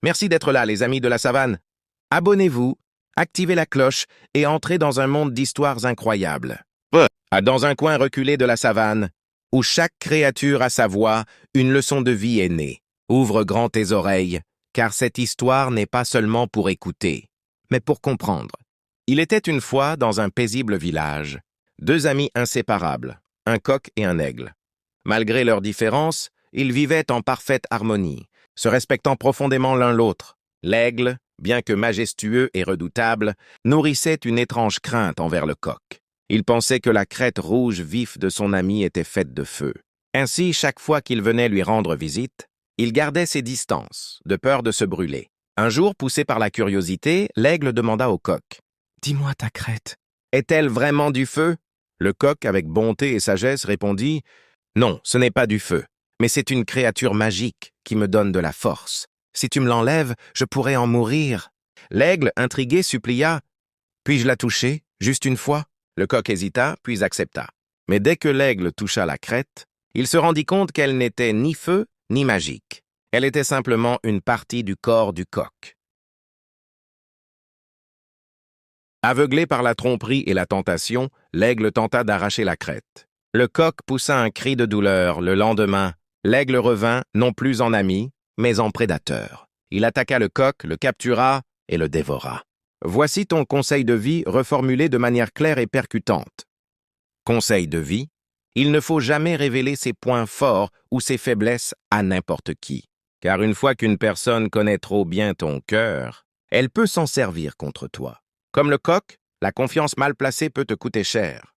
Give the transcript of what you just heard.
Merci d'être là, les amis de la savane. Abonnez-vous, activez la cloche et entrez dans un monde d'histoires incroyables. Dans un coin reculé de la savane, où chaque créature a sa voix, une leçon de vie est née. Ouvre grand tes oreilles, car cette histoire n'est pas seulement pour écouter, mais pour comprendre. Il était une fois, dans un paisible village, deux amis inséparables, un coq et un aigle. Malgré leurs différences, ils vivaient en parfaite harmonie, se respectant profondément l'un l'autre. L'aigle, bien que majestueux et redoutable, nourrissait une étrange crainte envers le coq. Il pensait que la crête rouge vif de son ami était faite de feu. Ainsi, chaque fois qu'il venait lui rendre visite, il gardait ses distances, de peur de se brûler. Un jour, poussé par la curiosité, l'aigle demanda au coq. « Dis-moi ta crête, est-elle vraiment du feu ?» Le coq, avec bonté et sagesse, répondit « Non, ce n'est pas du feu, mais c'est une créature magique qui me donne de la force. Si tu me l'enlèves, je pourrais en mourir. » L'aigle, intrigué, supplia « Puis-je la toucher, juste une fois ?» Le coq hésita, puis accepta. Mais dès que l'aigle toucha la crête, il se rendit compte qu'elle n'était ni feu ni magique. Elle était simplement une partie du corps du coq. Aveuglé par la tromperie et la tentation, l'aigle tenta d'arracher la crête. Le coq poussa un cri de douleur. Le lendemain, l'aigle revint, non plus en ami, mais en prédateur. Il attaqua le coq, le captura et le dévora. Voici ton conseil de vie reformulé de manière claire et percutante. Conseil de vie, il ne faut jamais révéler ses points forts ou ses faiblesses à n'importe qui. Car une fois qu'une personne connaît trop bien ton cœur, elle peut s'en servir contre toi. Comme le coq, la confiance mal placée peut te coûter cher.